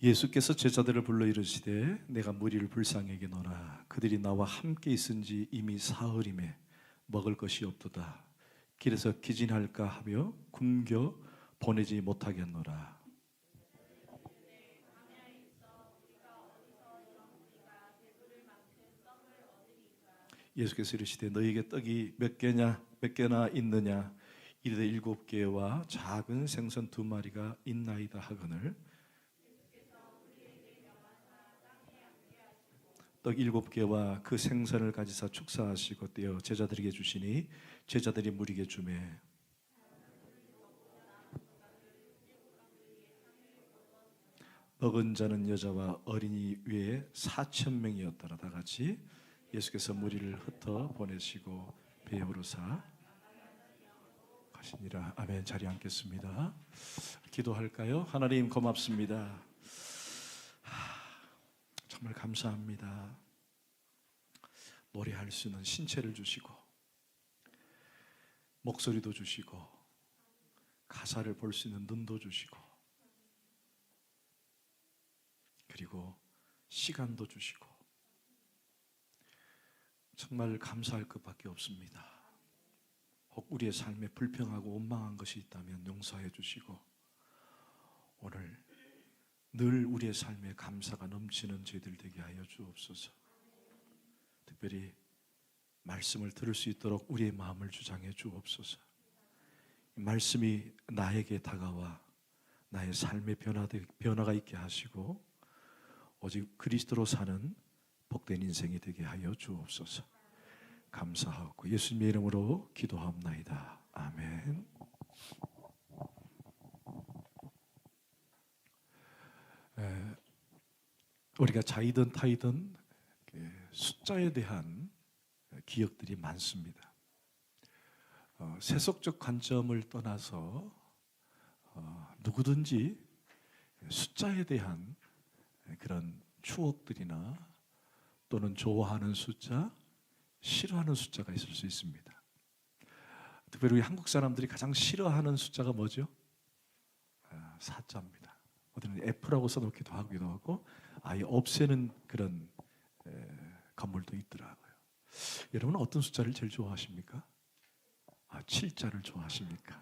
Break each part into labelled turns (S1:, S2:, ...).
S1: 예수께서 제자들을 불러 이르시되 내가 무리를 불쌍히 여기노라. 그들이 나와 함께 있은지 이미 사흘임에 먹을 것이 없도다. 길에서 기진할까 하며 굶겨 보내지 못하겠노라. 예수께서 이르시되 너희에게 떡이 몇 개나 있느냐? 이르되 7개와 작은 생선 2마리가 있나이다 하거늘 떡 7개와 그 생선을 가지사 축사하시고 떼어 제자들에게 주시니 제자들이 무리에게 주매 먹은 자는 여자와 어린이 외에 4,000명이었더라. 다 같이 예수께서 무리를 흩어 보내시고 배에 오르사 가시니라. 아멘. 자리에 앉겠습니다. 기도할까요? 하나님 고맙습니다. 정말 감사합니다. 노래할 수 있는 신체를 주시고 목소리도 주시고 가사를 볼 수 있는 눈도 주시고 그리고 시간도 주시고 정말 감사할 것밖에 없습니다. 혹 우리의 삶에 불평하고 원망한 것이 있다면 용서해 주시고 오늘 늘 우리의 삶에 감사가 넘치는 저희들 되게 하여 주옵소서. 특별히 말씀을 들을 수 있도록 우리의 마음을 주장해 주옵소서. 말씀이 나에게 다가와 나의 삶의 변화가 있게 하시고 오직 그리스도로 사는 복된 인생이 되게 하여 주옵소서. 감사하고 예수님의 이름으로 기도하옵나이다. 아멘. 우리가 자이든 타이든 숫자에 대한 기억들이 많습니다. 세속적 관점을 떠나서 누구든지 숫자에 대한 그런 추억들이나 또는 좋아하는 숫자, 싫어하는 숫자가 있을 수 있습니다. 특별히 우리 한국 사람들이 가장 싫어하는 숫자가 뭐죠? 4자입니다. 어디는 F라고 써놓기도 하고 아예 없애는 그런 건물도 있더라고요. 여러분은 어떤 숫자를 제일 좋아하십니까? 7자를 좋아하십니까?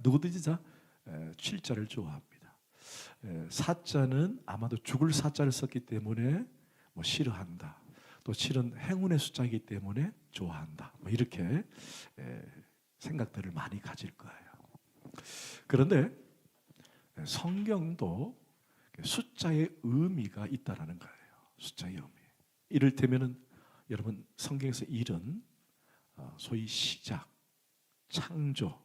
S1: 누구든지 다 7자를 좋아합니다. 4자는 아마도 죽을 4자를 썼기 때문에 싫어한다. 또 7은 행운의 숫자이기 때문에 좋아한다. 이렇게 생각들을 많이 가질 거예요. 그런데 성경도 숫자의 의미가 있다라는 거예요. 숫자의 의미. 이를테면은 여러분 성경에서 1은 소위 시작, 창조,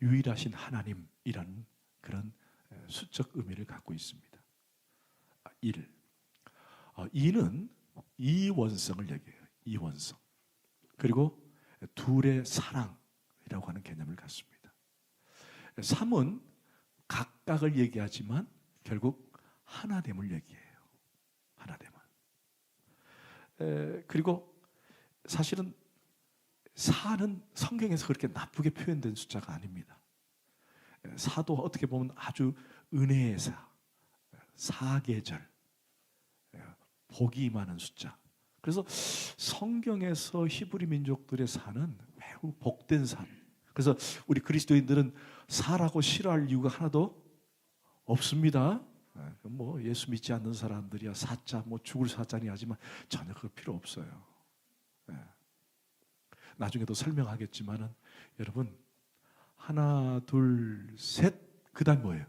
S1: 유일하신 하나님이라는 그런 수적 의미를 갖고 있습니다. 1. 2는 이원성을 얘기해요. 이원성. 그리고 둘의 사랑이라고 하는 개념을 갖습니다. 3은 각각을 얘기하지만 결국 하나됨을 얘기해요. 하나됨을. 그리고 사실은 4는 성경에서 그렇게 나쁘게 표현된 숫자가 아닙니다. 4도 어떻게 보면 아주 은혜의 사계절, 복이 임하는 숫자. 그래서 성경에서 히브리 민족들의 4는 매우 복된 4. 그래서 우리 그리스도인들은 4라고 싫어할 이유가 하나도 없습니다. 예수 믿지 않는 사람들이야 4자, 죽을 4자니 하지만 전혀 그 필요 없어요. 나중에도 설명하겠지만은 여러분 하나, 둘, 셋 그다음 뭐예요?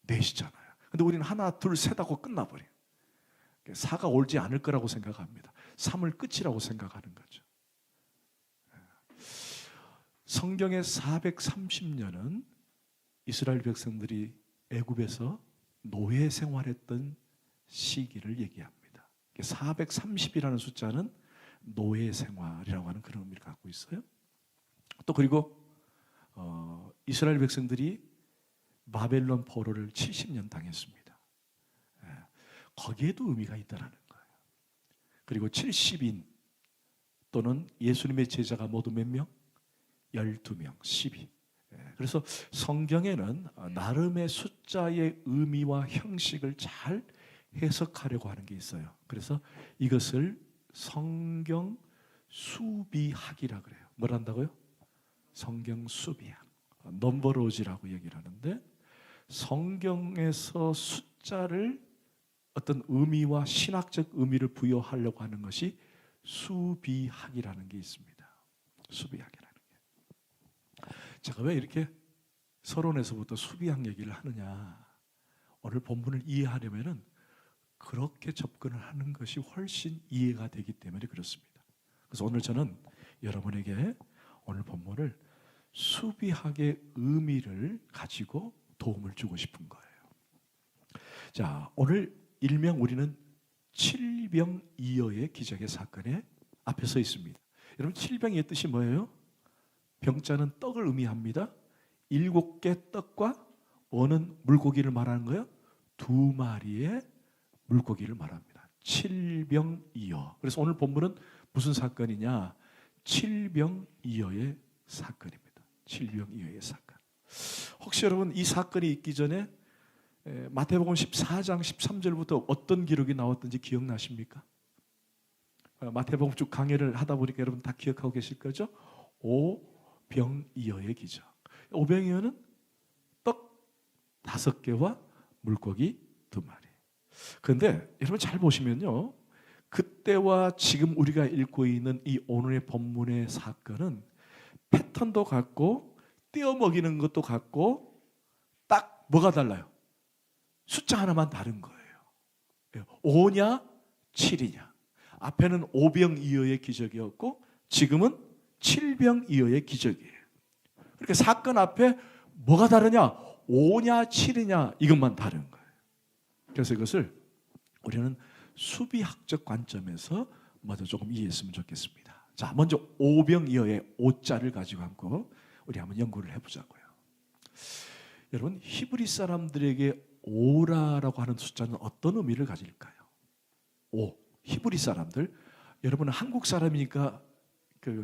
S1: 넷이잖아요. 근데 우리는 하나, 둘, 셋 하고 끝나버려요. 4가 옳지 않을 거라고 생각합니다. 3을 끝이라고 생각하는 거죠. 성경의 430년은 이스라엘 백성들이 애굽에서 노예 생활했던 시기를 얘기합니다. 430이라는 숫자는 노예 생활이라고 하는 그런 의미를 갖고 있어요. 또 그리고 이스라엘 백성들이 바벨론 포로를 70년 당했습니다. 거기에도 의미가 있다라는 거예요. 그리고 70인 또는 예수님의 제자가 모두 몇 명? 12명, 12. 그래서 성경에는 나름의 숫자의 의미와 형식을 잘 해석하려고 하는 게 있어요. 그래서 이것을 성경 수비학이라 그래요. 뭘 한다고요? 성경 수비학. 넘버로지라고 얘기를 하는데, 성경에서 숫자를 어떤 의미와 신학적 의미를 부여하려고 하는 것이 수비학이라는 게 있습니다. 수비학이라는 게. 제가 왜 이렇게 서론에서부터 수비학 얘기를 하느냐? 오늘 본문을 이해하려면은 그렇게 접근을 하는 것이 훨씬 이해가 되기 때문에 그렇습니다. 그래서 오늘 저는 여러분에게 오늘 본문을 수비학의 의미를 가지고 도움을 주고 싶은 거예요. 자, 오늘 일명 우리는 칠병이어의 기적의 사건에 앞에 서 있습니다. 여러분, 칠병이의 뜻이 뭐예요? 병자는 떡을 의미합니다. 7개 떡과 어느 물고기를 말하는 거예요? 2마리의 물고기를 말합니다. 칠병이어. 그래서 오늘 본문은 무슨 사건이냐? 칠병이어의 사건입니다. 칠병이어의 사건. 혹시 여러분 이 사건이 있기 전에 마태복음 14장 13절부터 어떤 기록이 나왔던지 기억나십니까? 마태복음 쭉 강해를 하다 보니까 여러분 다 기억하고 계실 거죠? 오병이어의 기적. 오병이어는 떡 5개와 물고기 2마리. 그런데 여러분 잘 보시면요, 그때와 지금 우리가 읽고 있는 이 오늘의 본문의 사건은 패턴도 같고 떼어 먹이는 것도 같고 딱 뭐가 달라요? 숫자 하나만 다른 거예요. 5냐 7이냐. 앞에는 오병이어의 기적이었고 지금은 칠병이어의 기적이에요. 그러니까 사건 앞에 뭐가 다르냐? 5냐 7이냐 이것만 다른 거예요. 그래서 이것을 우리는 수비학적 관점에서 먼저 조금 이해했으면 좋겠습니다. 자, 먼저 오병이어의 오자를 가지고 한번 우리 한번 연구를 해보자고요. 여러분, 히브리 사람들에게 오라라고 하는 숫자는 어떤 의미를 가질까요? 오, 히브리 사람들. 여러분은 한국 사람이니까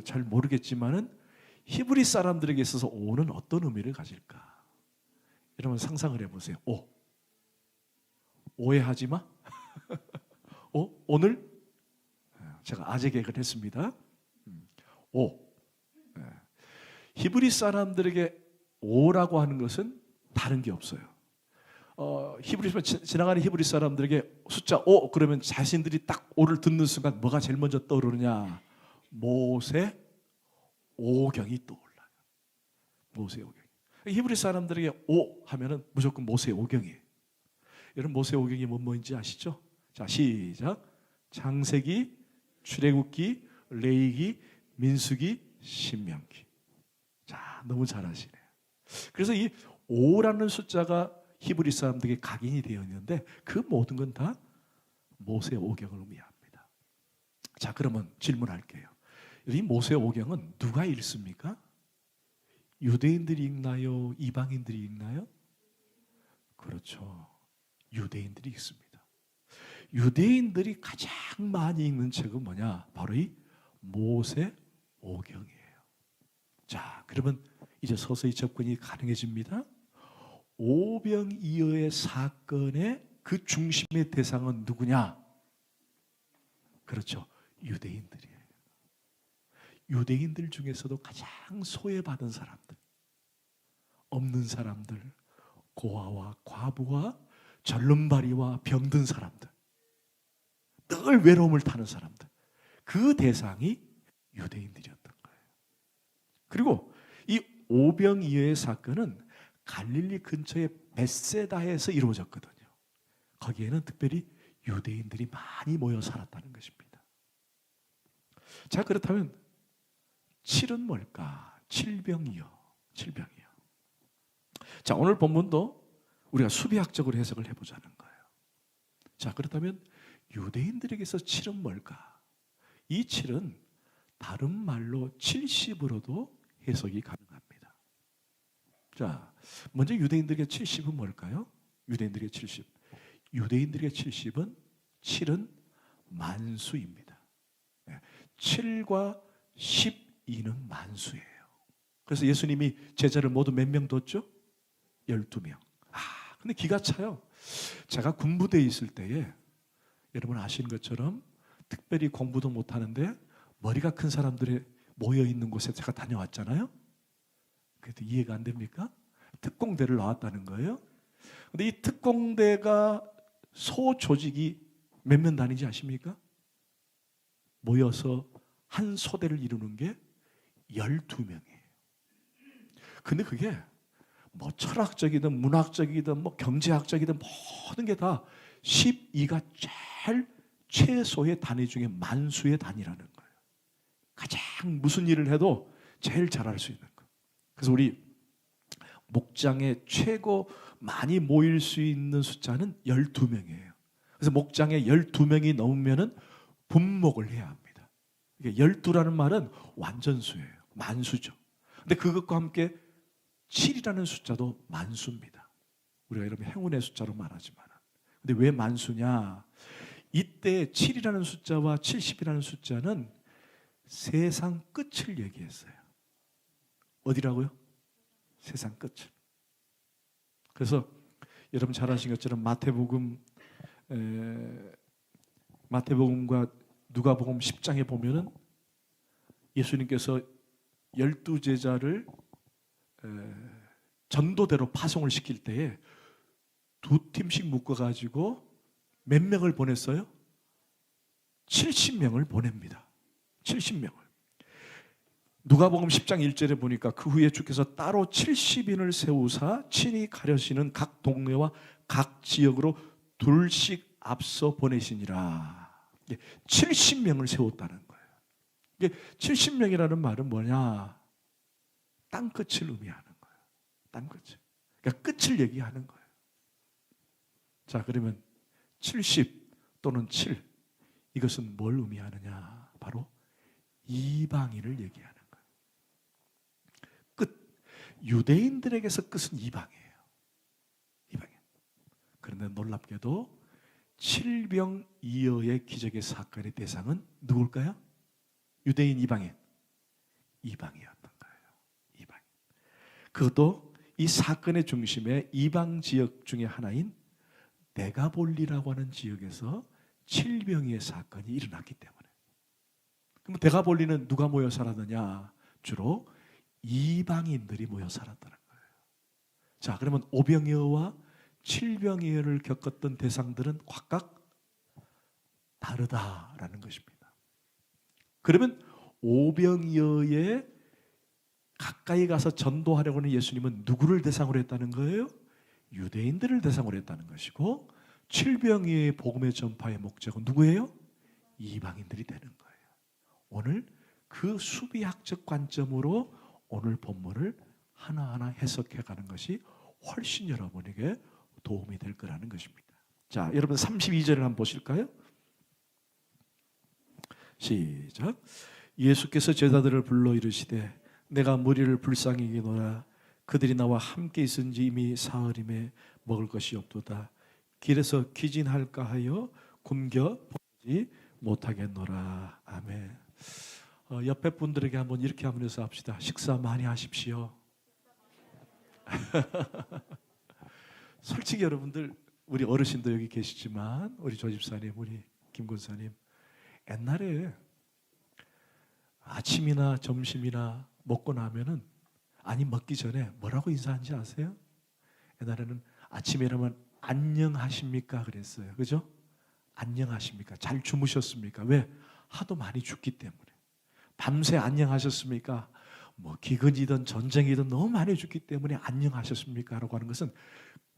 S1: 잘 모르겠지만은 히브리 사람들에게 있어서 오는 어떤 의미를 가질까? 여러분 상상을 해보세요. 오, 오해하지 마. 오늘 제가 아재 개그를 했습니다. 오. 히브리 사람들에게 오라고 하는 것은 다른 게 없어요. 지나가는 히브리 사람들에게 숫자 5 그러면 자신들이 딱 5를 듣는 순간 뭐가 제일 먼저 떠오르느냐? 모세 오경이 떠올라요. 모세 오경. 히브리 사람들에게 5 하면은 무조건 모세 오경이에요. 여러분 모세 오경이 뭔지 아시죠? 자, 시작. 창세기, 출애굽기, 레위기, 민수기, 신명기. 자, 너무 잘하시네요. 그래서 이 5라는 숫자가 히브리 사람들에게 각인이 되어 있는데 그 모든 건 다 모세 오경을 의미합니다. 자, 그러면 질문할게요. 이 모세 오경은 누가 읽습니까? 유대인들이 읽나요? 이방인들이 읽나요? 그렇죠. 유대인들이 읽습니다. 유대인들이 가장 많이 읽는 책은 뭐냐? 바로 이 모세 오경이에요. 자, 그러면 이제 서서히 접근이 가능해집니다. 오병이어의 사건의 그 중심의 대상은 누구냐? 그렇죠. 유대인들이에요. 유대인들 중에서도 가장 소외받은 사람들, 없는 사람들, 고아와 과부와 절름발이와 병든 사람들, 늘 외로움을 타는 사람들, 그 대상이 유대인들이었던 거예요. 그리고 이 오병이어의 사건은 갈릴리 근처의 벳세다에서 이루어졌거든요. 거기에는 특별히 유대인들이 많이 모여 살았다는 것입니다. 자, 그렇다면 7은 뭘까? 칠병이어. 자, 오늘 본문도 우리가 수비학적으로 해석을 해보자는 거예요. 자, 그렇다면 유대인들에게서 7은 뭘까? 이 7은 다른 말로 70으로도 해석이 가능합니다. 자, 먼저 유대인들에게 70은 뭘까요? 유대인들에게 70. 유대인들에게 70은 7은 만수입니다. 7과 12는 만수예요. 그래서 예수님이 제자를 모두 몇 명 뒀죠? 12명. 근데 기가 차요. 제가 군부대에 있을 때에 여러분 아시는 것처럼 특별히 공부도 못하는데 머리가 큰 사람들이 모여있는 곳에 제가 다녀왔잖아요. 그래도 이해가 안 됩니까? 특공대를 나왔다는 거예요. 근데 이 특공대가 소조직이 몇 명 다니지 아십니까? 모여서 한 소대를 이루는 게 12명이에요. 근데 그게 뭐 철학적이든 문학적이든 뭐 경제학적이든 모든 게 다 12가 제일 최소의 단위 중에 만수의 단위라는 거예요. 가장 무슨 일을 해도 제일 잘할 수 있는 거. 그래서 우리 목장에 최고 많이 모일 수 있는 숫자는 12명이에요. 그래서 목장에 12명이 넘으면은 분목을 해야 합니다. 12라는 말은 완전수예요. 만수죠. 근데 그것과 함께 7이라는 숫자도 만수입니다. 우리가 여러분 행운의 숫자로 말하지만. 근데 왜 만수냐? 이때 7이라는 숫자와 70이라는 숫자는 세상 끝을 얘기했어요. 어디라고요? 세상 끝을. 그래서 여러분 잘 아신 것처럼 마태복음과 누가복음 10장에 보면은 예수님께서 12제자를 전도대로 파송을 시킬 때에 두 팀씩 묶어가지고 몇 명을 보냈어요? 70명을 보냅니다. 70명을. 누가복음 10장 1절에 보니까 그 후에 주께서 따로 70인을 세우사 친히 가려시는 각 동네와 각 지역으로 둘씩 앞서 보내시니라. 70명을 세웠다는 거예요. 70명이라는 말은 뭐냐? 땅끝을 의미하는 거예요. 땅끝을. 그러니까 끝을 얘기하는 거예요. 자, 그러면 70 또는 7 이것은 뭘 의미하느냐? 바로 이방인을 얘기하는 거예요. 끝. 유대인들에게서 끝은 이방이에요. 이방인. 그런데 놀랍게도 칠병이어의 기적의 사건의 대상은 누굴까요? 유대인 이방인. 이방이었던 거예요. 이방인. 그것도 이 사건의 중심에 이방 지역 중에 하나인 데가볼리라고 하는 지역에서 칠병이의 사건이 일어났기 때문에. 그럼 데가볼리는 누가 모여 살았느냐? 주로 이방인들이 모여 살았다는 거예요. 자, 그러면 오병이어와 칠병이어를 겪었던 대상들은 각각 다르다라는 것입니다. 그러면 오병이어에 가까이 가서 전도하려고 하는 예수님은 누구를 대상으로 했다는 거예요? 유대인들을 대상으로 했다는 것이고, 칠병이어의 복음의 전파의 목적은 누구예요? 이방인들이 되는 거예요. 오늘 그 수비학적 관점으로 오늘 본문을 하나하나 해석해 가는 것이 훨씬 여러분에게 도움이 될 거라는 것입니다. 자, 여러분 32절을 한번 보실까요? 시작. 예수께서 제자들을 불러 이르시되 내가 무리를 불쌍히 여기노라. 그들이 나와 함께 있은지 이미 사흘임에 먹을 것이 없도다. 길에서 기진할까 하여 굶겨 보지 못하겠노라. 아멘. 옆에 분들에게 한번 이렇게 하면서 합시다. 식사 많이 하십시오. 솔직히 여러분들, 우리 어르신도 여기 계시지만 우리 조집사님, 우리 김권사님, 옛날에 아침이나 점심이나 먹고 나면은, 아니 먹기 전에 뭐라고 인사하는지 아세요? 옛날에는 아침에 일어나면 안녕하십니까 그랬어요. 그죠? 안녕하십니까? 잘 주무셨습니까? 왜? 하도 많이 죽기 때문에. 밤새 안녕하셨습니까? 뭐 기근이든 전쟁이든 너무 많이 죽기 때문에 안녕하셨습니까? 라고 하는 것은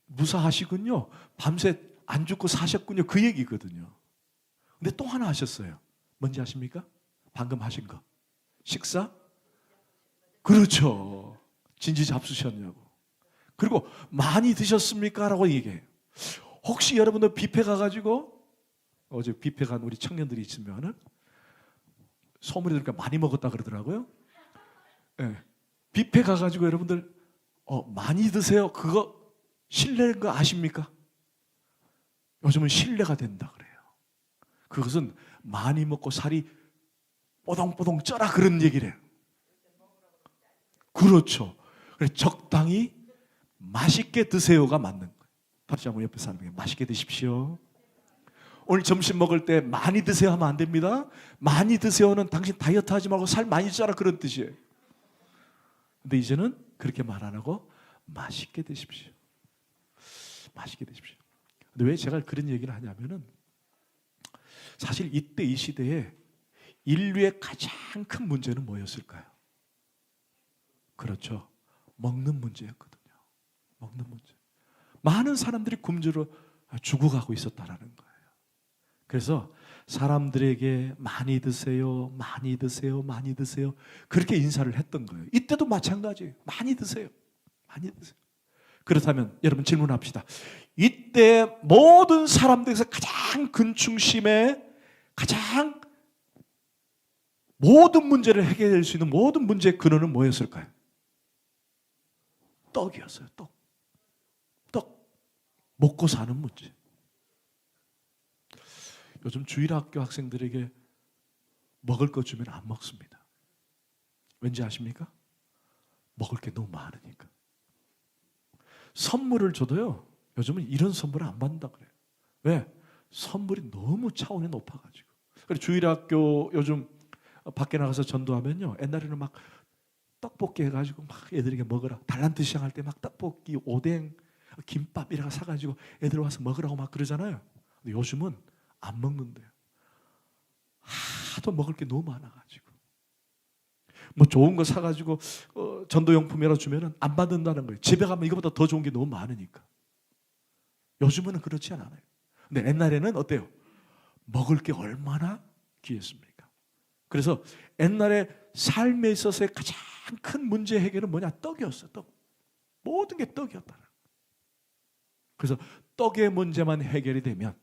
S1: 무사하시군요. 밤새 안 죽고 사셨군요. 그 얘기거든요. 근데 또 하나 하셨어요. 뭔지 아십니까? 방금 하신 거. 식사? 그렇죠. 진지 잡수셨냐고. 그리고 많이 드셨습니까? 라고 얘기해요. 혹시 여러분들 뷔페 가가지고, 어제 뷔페 간 우리 청년들이 있으면은 소문이 들으니까 많이 먹었다 그러더라고요. 네. 뷔페 가가지고 여러분들 많이 드세요. 그거 실례인 거 아십니까? 요즘은 실례가 된다 그래요. 그것은 많이 먹고 살이 뽀동뽀동 쪄라 그런 얘기래요. 그렇죠. 그래서 적당히 맛있게 드세요가 맞는 거예요. 다시 한번 옆에 사람에게 맛있게 드십시오. 오늘 점심 먹을 때 많이 드세요 하면 안 됩니다. 많이 드세요는 당신 다이어트 하지 말고 살 많이 쪄라 그런 뜻이에요. 근데 이제는 그렇게 말 안 하고 맛있게 드십시오. 맛있게 드십시오. 근데 왜 제가 그런 얘기를 하냐면은 사실 이때 이 시대에 인류의 가장 큰 문제는 뭐였을까요? 그렇죠. 먹는 문제였거든요. 먹는 문제. 많은 사람들이 굶주려 죽어가고 있었다라는 거예요. 그래서 사람들에게 많이 드세요, 많이 드세요, 많이 드세요. 그렇게 인사를 했던 거예요. 이때도 마찬가지예요. 많이 드세요. 많이 드세요. 그렇다면 여러분 질문합시다. 이때 모든 사람들에서 가장 근충심에 가장 모든 문제를 해결할 수 있는 모든 문제의 근원은 뭐였을까요? 떡이었어요. 떡. 떡. 먹고 사는 문제. 요즘 주일학교 학생들에게 먹을 것 주면 안 먹습니다. 왠지 아십니까? 먹을 게 너무 많으니까. 선물을 줘도요, 요즘은 이런 선물을 안 받는다 그래요. 왜? 선물이 너무 차원이 높아가지고. 그래서 주일학교 요즘 밖에 나가서 전도하면요, 옛날에는 막 떡볶이 해가지고 막 애들에게 먹으라. 달란트 시장 할 때 막 떡볶이, 오뎅, 김밥 이런 거 사가지고 애들 와서 먹으라고 막 그러잖아요. 근데 요즘은 안 먹는데요. 하도 먹을 게 너무 많아가지고. 뭐 좋은 거 사가지고 전도용품이라도 주면은 안 받는다는 거예요. 집에 가면 이거보다 더 좋은 게 너무 많으니까. 요즘은 그렇지 않아요. 근데 옛날에는 어때요? 먹을 게 얼마나 귀했습니까? 그래서 옛날에 삶에 있어서의 가장 큰 문제 해결은 뭐냐? 떡이었어요. 떡. 모든 게 떡이었다는 거예요. 그래서 떡의 문제만 해결이 되면,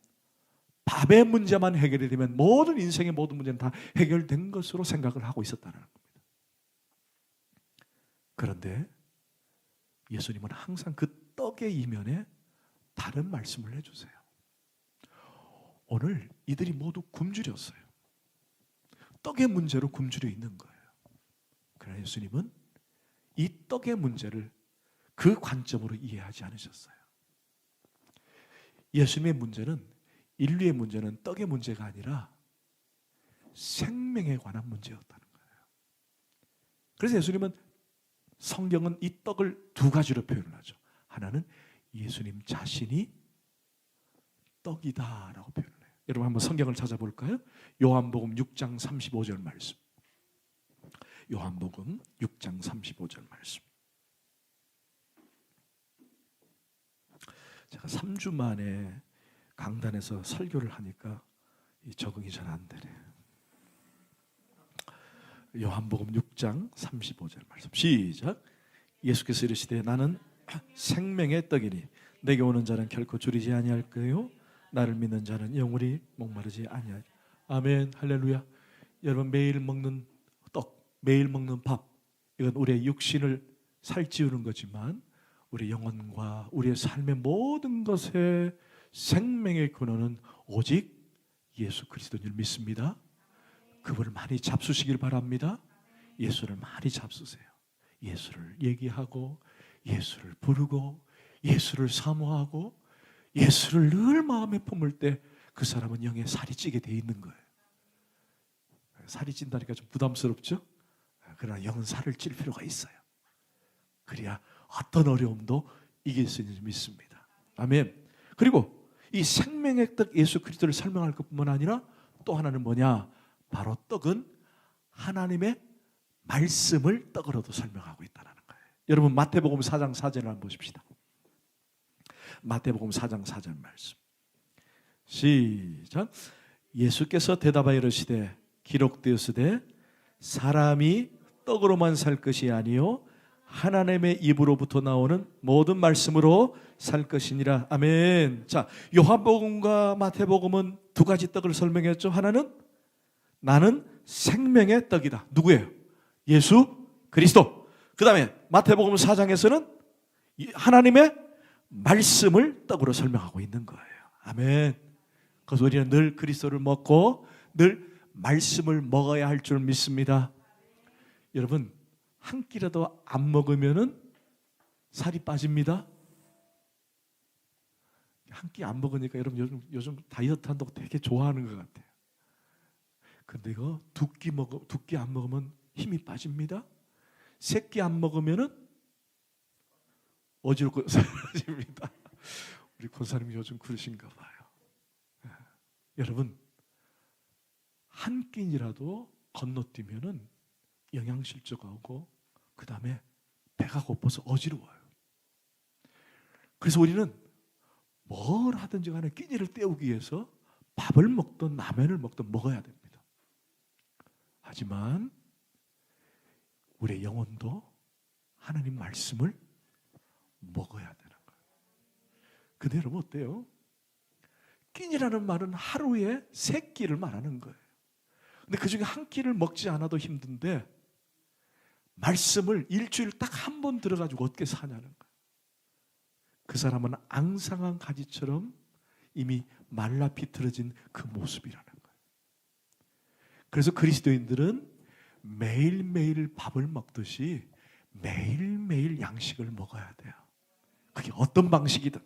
S1: 밥의 문제만 해결이 되면 모든 인생의 모든 문제는 다 해결된 것으로 생각을 하고 있었다는 겁니다. 그런데 예수님은 항상 그 떡의 이면에 다른 말씀을 해주세요. 오늘 이들이 모두 굶주렸어요. 떡의 문제로 굶주려 있는 거예요. 그러나 예수님은 이 떡의 문제를 그 관점으로 이해하지 않으셨어요. 예수님의 문제는, 인류의 문제는 떡의 문제가 아니라 생명에 관한 문제였다는 거예요. 그래서 예수님은, 성경은 이 떡을 두 가지로 표현을 하죠. 하나는 예수님 자신이 떡이다라고 표현을 해요. 여러분 한번 성경을 찾아볼까요? 요한복음 6장 35절 말씀. 요한복음 6장 35절 말씀. 제가 3주 만에 강단에서 설교를 하니까 적응이 잘 안 되네요. 요한복음 6장 35절 말씀. 시작. 예수께서 이르시되 나는 생명의 떡이니 내게 오는 자는 결코 줄이지 아니할 거요 나를 믿는 자는 영원히 목마르지 아니하리. 아멘. 할렐루야. 여러분 매일 먹는 떡, 매일 먹는 밥, 이건 우리의 육신을 살찌우는 거지만 우리 영혼과 우리의 삶의 모든 것의 생명의 근원은 오직 예수 그리스도를 믿습니다. 그분을 많이 잡수시길 바랍니다. 예수를 많이 잡수세요. 예수를 얘기하고 예수를 부르고 예수를 사모하고 예수를 늘 마음에 품을 때 그 사람은 영에 살이 찌게 돼 있는 거예요. 살이 찐다니까 좀 부담스럽죠? 그러나 영은 살을 찔 필요가 있어요. 그래야 어떤 어려움도 이길 수 있는지 믿습니다. 아멘. 그리고 이 생명의 떡 예수 그리스도를 설명할 것뿐만 아니라 또 하나는 뭐냐? 바로 떡은 하나님의 말씀을 떡으로도 설명하고 있다는 거예요. 여러분 마태복음 4장 4절을 한번 보십시다. 마태복음 4장 4절 말씀. 시작. 예수께서 대답하여 이르시되 기록되었으되 사람이 떡으로만 살 것이 아니요 하나님의 입으로부터 나오는 모든 말씀으로 살 것이니라. 아멘. 자, 요한복음과 마태복음은 두 가지 떡을 설명했죠. 하나는 나는 생명의 떡이다. 누구예요? 예수 그리스도. 그 다음에 마태복음 4장에서는 하나님의 말씀을 떡으로 설명하고 있는 거예요. 아멘. 그래서 우리는 늘 그리스도를 먹고 늘 말씀을 먹어야 할 줄 믿습니다. 여러분 한 끼라도 안 먹으면은 살이 빠집니다. 한 끼 안 먹으니까 여러분 요즘 다이어트 한다고 되게 좋아하는 것 같아요. 근데 이거 두 끼 안 먹으면 힘이 빠집니다. 세 끼 안 먹으면은 어지럽고 사라집니다. 우리 권사님 요즘 그러신가 봐요. 여러분 한 끼라도 건너뛰면은 영양실조가 오고 그 다음에 배가 고파서 어지러워요. 그래서 우리는 뭘 하든지 간에 끼니를 때우기 위해서 밥을 먹든 라면을 먹든 먹어야 됩니다. 하지만 우리의 영혼도 하나님 말씀을 먹어야 되는 거예요. 근데 여러분 어때요? 끼니라는 말은 하루에 3끼를 말하는 거예요. 근데 그 중에 한 끼를 먹지 않아도 힘든데 말씀을 일주일 딱 한 번 들어가지고 어떻게 사냐는 거예요. 그 사람은 앙상한 가지처럼 이미 말라 비틀어진 그 모습이라는 거예요. 그래서 그리스도인들은 매일매일 밥을 먹듯이 매일매일 양식을 먹어야 돼요. 그게 어떤 방식이든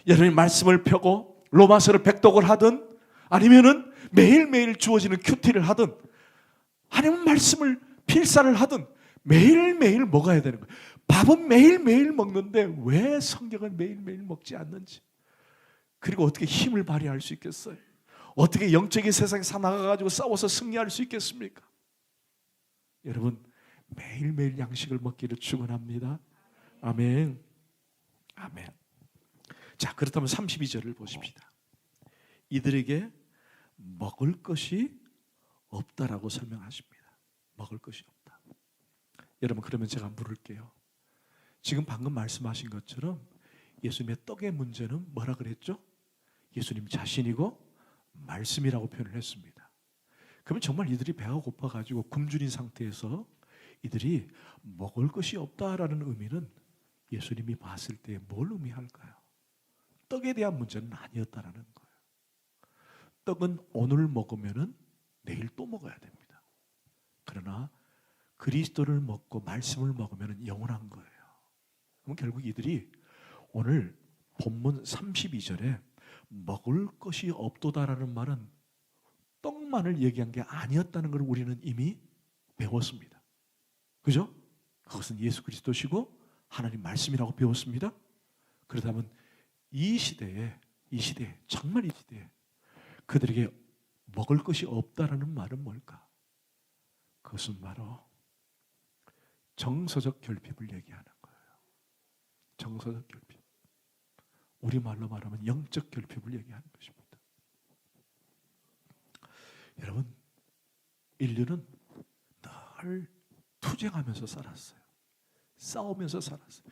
S1: 여러분이 말씀을 펴고 로마서를 백독을 하든 아니면은 매일매일 주어지는 큐티를 하든 아니면 말씀을 필사를 하든 매일매일 먹어야 되는 거예요. 밥은 매일매일 먹는데 왜 성경은 매일매일 먹지 않는지, 그리고 어떻게 힘을 발휘할 수 있겠어요? 어떻게 영적인 세상에 살아가가지고 싸워서 승리할 수 있겠습니까? 여러분 매일매일 양식을 먹기를 축원합니다. 아멘. 아멘. 자, 그렇다면 32절을 보십시다. 이들에게 먹을 것이 없다라고 설명하십니다. 먹을 것이 없다. 여러분 그러면 제가 물을게요. 지금 방금 말씀하신 것처럼 예수님의 떡의 문제는 뭐라 그랬죠? 예수님 자신이고 말씀이라고 표현을 했습니다. 그러면 정말 이들이 배가 고파가지고 굶주린 상태에서 이들이 먹을 것이 없다라는 의미는 예수님이 봤을 때 뭘 의미할까요? 떡에 대한 문제는 아니었다라는 거예요. 떡은 오늘 먹으면은 내일 또 먹어야 됩니다. 그러나 그리스도를 먹고 말씀을 먹으면 영원한 거예요. 그럼 결국 이들이 오늘 본문 32절에 먹을 것이 없도다라는 말은 떡만을 얘기한 게 아니었다는 걸 우리는 이미 배웠습니다. 그죠? 그것은 예수 그리스도시고 하나님 말씀이라고 배웠습니다. 그렇다면 이 시대에 정말 이 시대에 그들에게 먹을 것이 없다라는 말은 뭘까? 그것은 바로 정서적 결핍을 얘기하는 거예요. 정서적 결핍. 우리말로 말하면 영적 결핍을 얘기하는 것입니다. 여러분, 인류는 늘 투쟁하면서 살았어요. 싸우면서 살았어요.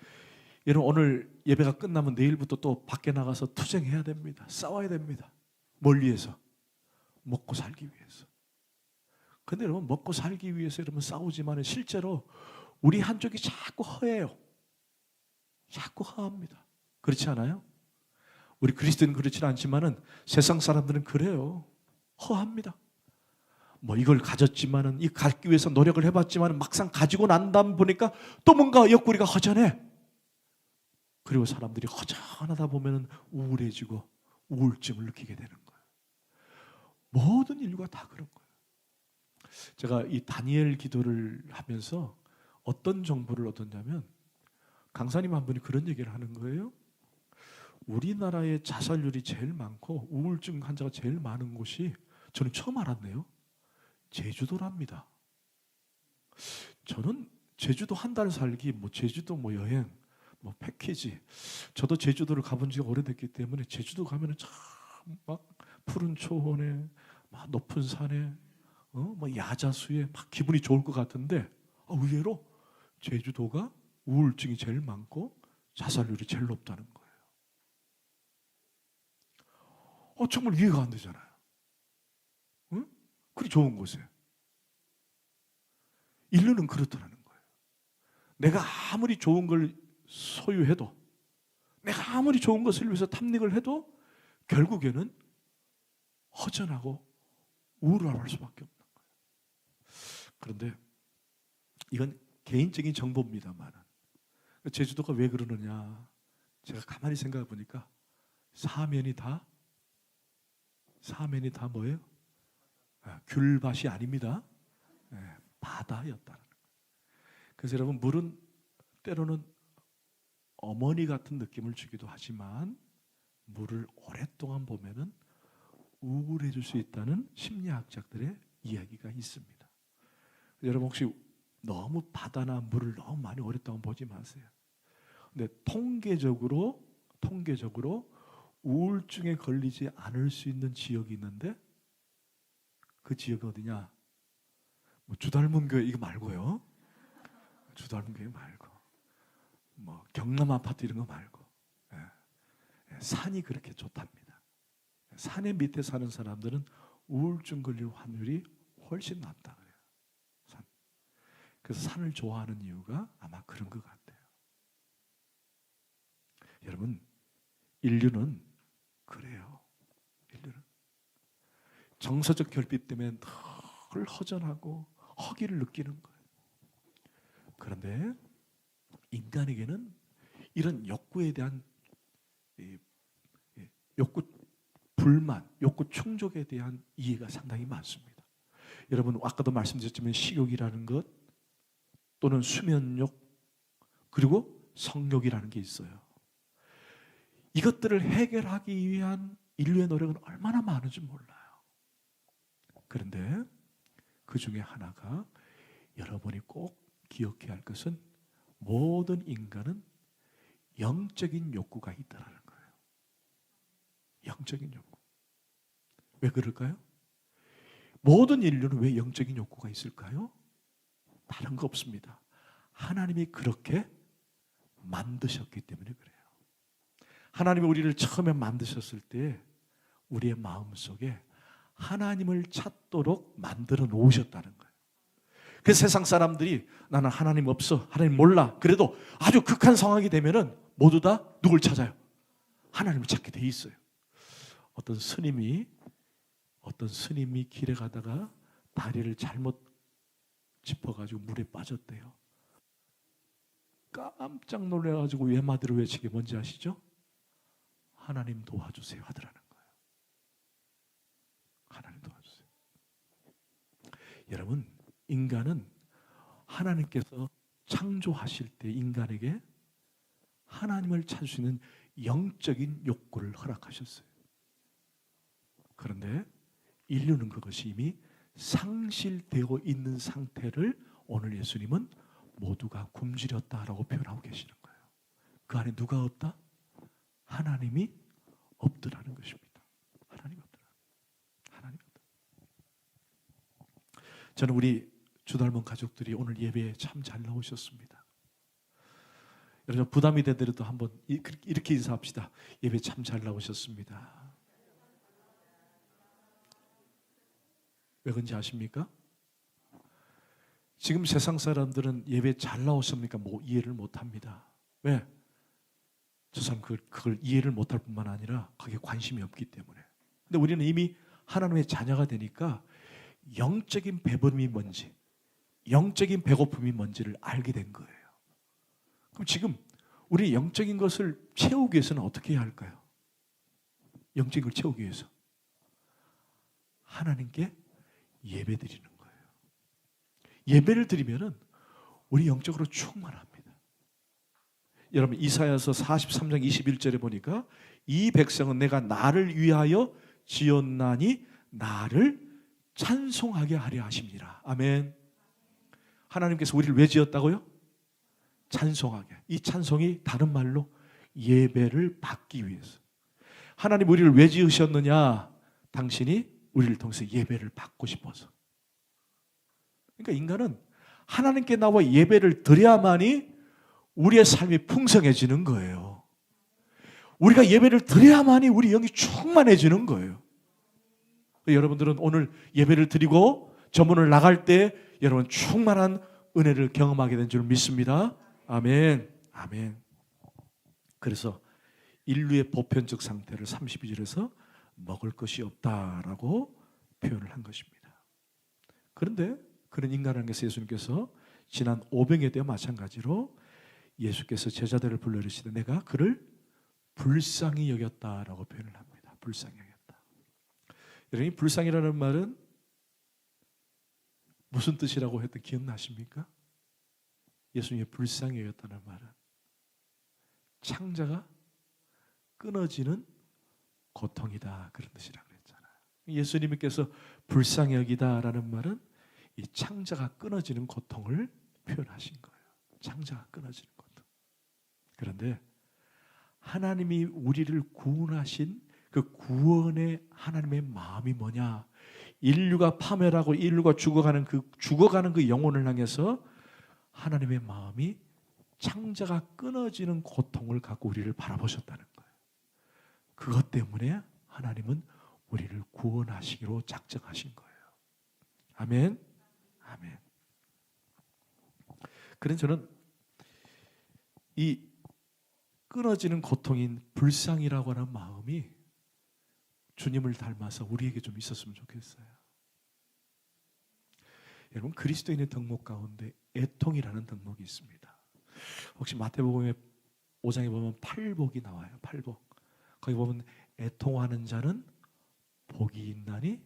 S1: 여러분 오늘 예배가 끝나면 내일부터 또 밖에 나가서 투쟁해야 됩니다. 싸워야 됩니다. 뭘 위해서? 먹고 살기 위해서. 근데 여러분 먹고 살기 위해서 여러분 싸우지만 실제로 우리 한쪽이 자꾸 허해요. 자꾸 허합니다. 그렇지 않아요? 우리 그리스도인은 그렇지는 않지만은 세상 사람들은 그래요. 허합니다. 뭐 이걸 가졌지만은 이 갖기 위해서 노력을 해봤지만은 막상 가지고 난 다음 보니까 또 뭔가 옆구리가 허전해. 그리고 사람들이 허전하다 보면은 우울해지고 우울증을 느끼게 되는 거예요. 모든 인류가 다 그런 거예요. 제가 이 다니엘 기도를 하면서 어떤 정보를 얻었냐면 강사님 한 분이 그런 얘기를 하는 거예요. 우리나라의 자살률이 제일 많고 우울증 환자가 제일 많은 곳이 저는 처음 알았네요. 제주도랍니다. 저는 제주도 한 달 살기, 뭐 제주도 뭐 여행, 뭐 패키지. 저도 제주도를 가본 지가 오래됐기 때문에 제주도 가면은 참 막 푸른 초원에, 막 높은 산에, 뭐 야자수에 막 기분이 좋을 것 같은데 의외로 제주도가 우울증이 제일 많고 자살률이 제일 높다는 거예요. 정말 이해가 안 되잖아요. 응? 그리 좋은 곳에. 인류는 그렇다는 거예요. 내가 아무리 좋은 걸 소유해도, 내가 아무리 좋은 것을 위해서 탐닉을 해도 결국에는 허전하고 우울할 수밖에 없는 거예요. 그런데 이건 개인적인 정보입니다만 제주도가 왜 그러느냐, 제가 가만히 생각해 보니까 사면이 다 뭐예요? 귤밭이 아닙니다. 바다였다는 거예요. 그래서 여러분, 물은 때로는 어머니 같은 느낌을 주기도 하지만 물을 오랫동안 보면은 우울해질 수 있다는 심리학자들의 이야기가 있습니다. 여러분, 혹시 너무 바다나 물을 너무 많이 오랫동안 보지 마세요. 근데 통계적으로 우울증에 걸리지 않을 수 있는 지역이 있는데, 그 지역이 어디냐? 뭐 주닮은 교회 이거 말고요. 주닮은 교회 말고, 뭐 경남 아파트 이런 거 말고, 산이 그렇게 좋답니다. 산의 밑에 사는 사람들은 우울증 걸릴 확률이 훨씬 낮다 그래요. 그래서 산을 좋아하는 이유가 아마 그런 것 같아요. 여러분, 인류는 그래요. 인류는 정서적 결핍 때문에 늘 허전하고 허기를 느끼는 거예요. 그런데 인간에게는 이런 욕구에 대한 욕구 불만, 욕구 충족에 대한 이해가 상당히 많습니다. 여러분, 아까도 말씀드렸지만 식욕이라는 것, 또는 수면욕, 그리고 성욕이라는 게 있어요. 이것들을 해결하기 위한 인류의 노력은 얼마나 많은지 몰라요. 그런데 그 중에 하나가 여러분이 꼭 기억해야 할 것은, 모든 인간은 영적인 욕구가 있다는 거예요. 영적인 욕구. 왜 그럴까요? 모든 인류는 왜 영적인 욕구가 있을까요? 다른 거 없습니다. 하나님이 그렇게 만드셨기 때문에 그래요. 하나님이 우리를 처음에 만드셨을 때 우리의 마음속에 하나님을 찾도록 만들어 놓으셨다는 거예요. 그래서 세상 사람들이 나는 하나님 없어, 하나님 몰라, 그래도 아주 극한 상황이 되면은 모두 다 누굴 찾아요? 하나님을 찾게 돼 있어요. 어떤 스님이 길에 가다가 다리를 잘못 짚어가지고 물에 빠졌대요. 깜짝 놀라가지고 외마디로 외치게 뭔지 아시죠? 하나님 도와주세요 하더라는 거예요. 하나님 도와주세요. 여러분, 인간은 하나님께서 창조하실 때 인간에게 하나님을 찾을 수 있는 영적인 욕구를 허락하셨어요. 그런데 인류는 그것이 이미 상실되어 있는 상태를 오늘 예수님은 모두가 굶주렸다라고 표현하고 계시는 거예요. 그 안에 누가 없다? 하나님이 없더라는 것입니다. 하나님이 없더라. 하나님이 없더라. 저는 우리 주닮은 가족들이 오늘 예배에 참 잘 나오셨습니다. 여러분, 부담이 되더라도 한번 이렇게 인사합시다. 예배 참 잘 나오셨습니다. 왜 그런지 아십니까? 지금 세상 사람들은 예배 잘 나오십니까? 뭐 이해를 못합니다. 왜? 저 사람 그걸 이해를 못할 뿐만 아니라 거기에 관심이 없기 때문에. 근데 우리는 이미 하나님의 자녀가 되니까 영적인 배부름이 뭔지, 영적인 배고픔이 뭔지를 알게 된 거예요. 그럼 지금 우리 영적인 것을 채우기 위해서는 어떻게 해야 할까요? 영적인 걸 채우기 위해서 하나님께 예배 드리는 거예요. 예배를 드리면은 우리 영적으로 충만합니다. 여러분, 이사야서 43장 21절에 보니까 이 백성은 내가 나를 위하여 지었나니 나를 찬송하게 하려 하십니다. 아멘. 하나님께서 우리를 왜 지었다고요? 찬송하게. 이 찬송이 다른 말로 예배를 받기 위해서. 하나님 우리를 왜 지으셨느냐? 당신이 우리를 통해서 예배를 받고 싶어서. 그러니까 인간은 하나님께 나와 예배를 드려야만이 우리의 삶이 풍성해지는 거예요. 우리가 예배를 드려야만이 우리 영이 충만해지는 거예요. 여러분들은 오늘 예배를 드리고 저문을 나갈 때 여러분 충만한 은혜를 경험하게 된 줄 믿습니다. 아멘. 아멘. 그래서 인류의 보편적 상태를 32절에서 먹을 것이 없다라고 표현을 한 것입니다. 그런데 그런 인간에게서 예수님께서 지난 오병이어 때와 마찬가지로 예수께서 제자들을 불러 이르시되 내가 그를 불쌍히 여겼다라고 표현을 합니다. 불쌍히 여겼다. 여러분, 불쌍이라는 말은 무슨 뜻이라고 했던 기억나십니까? 예수님이 불쌍히 여겼다는 말은 창자가 끊어지는 고통이다, 그런 뜻이라고 그랬잖아요. 예수님께서 불쌍히 여기다라는 말은 이 창자가 끊어지는 고통을 표현하신 거예요. 창자가 끊어지는 고통. 그런데 하나님이 우리를 구원하신 그 구원의 하나님의 마음이 뭐냐? 인류가 파멸하고 인류가 죽어가는 그 영혼을 향해서 하나님의 마음이 창자가 끊어지는 고통을 갖고 우리를 바라보셨다는 거예요. 그것 때문에 하나님은 우리를 구원하시기로 작정하신 거예요. 아멘. 아멘. 그래서 저는 이 끊어지는 고통인 불쌍이라고 하는 마음이 주님을 닮아서 우리에게 좀 있었으면 좋겠어요. 여러분, 그리스도인의 덕목 가운데 애통이라는 덕목이 있습니다. 혹시 마태복음의 5장에 보면 팔복이 나와요. 팔복. 거기 보면 애통하는 자는 복이 있나니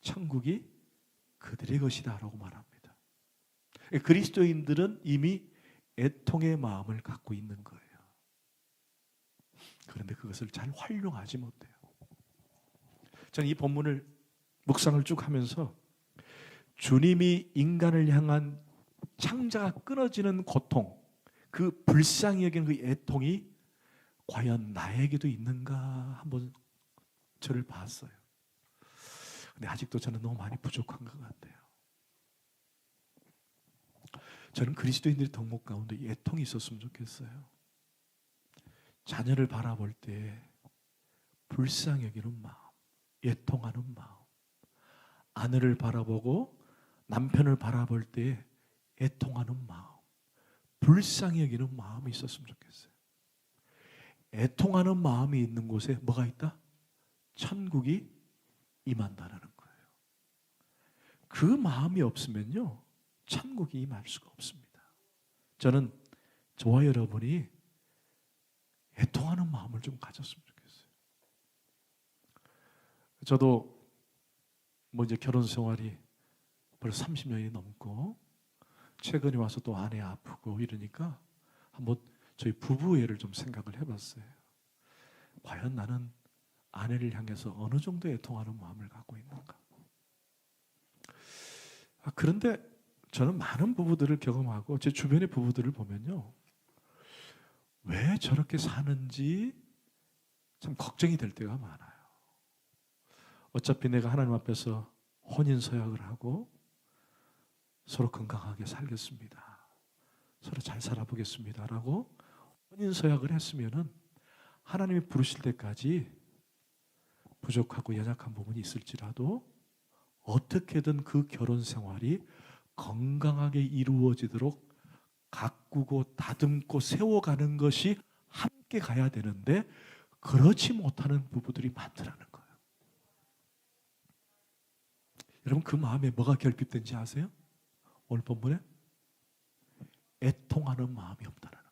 S1: 천국이 그들의 것이다 라고 말합니다. 그리스도인들은 이미 애통의 마음을 갖고 있는 거예요. 그런데 그것을 잘 활용하지 못해요. 저는 이 본문을 묵상을 쭉 하면서 주님이 인간을 향한 창자가 끊어지는 고통, 그 불쌍히 여기는 그 애통이 과연 나에게도 있는가 한번 저를 봤어요. 근데 아직도 저는 너무 많이 부족한 것 같아요. 저는 그리스도인들의 덕목 가운데 애통이 있었으면 좋겠어요. 자녀를 바라볼 때 불쌍히 여기는 마음, 애통하는 마음, 아내를 바라보고 남편을 바라볼 때 애통하는 마음, 불쌍히 여기는 마음이 있었으면 좋겠어요. 애통하는 마음이 있는 곳에 뭐가 있다? 천국이 임한다라는 거예요. 그 마음이 없으면요, 천국이 임할 수가 없습니다. 저는 저와 여러분이 애통하는 마음을 좀 가졌으면 좋겠어요. 저도 이제 결혼 생활이 벌써 30년이 넘고 최근에 와서 또 아내 아프고 이러니까 한번 저희 부부애를 좀 생각을 해봤어요. 과연 나는 아내를 향해서 어느 정도 애통하는 마음을 갖고 있는가? 그런데 저는 많은 부부들을 경험하고 제 주변의 부부들을 보면요, 왜 저렇게 사는지 참 걱정이 될 때가 많아요. 어차피 내가 하나님 앞에서 혼인서약을 하고 서로 건강하게 살겠습니다, 서로 잘 살아보겠습니다 라고 혼인서약을 했으면은 하나님이 부르실 때까지 부족하고 연약한 부분이 있을지라도 어떻게든 그 결혼 생활이 건강하게 이루어지도록 가꾸고 다듬고 세워가는 것이 함께 가야 되는데 그렇지 못하는 부부들이 많더라는 거예요. 여러분, 그 마음에 뭐가 결핍된지 아세요? 오늘 본문에 애통하는 마음이 없다는 거예요.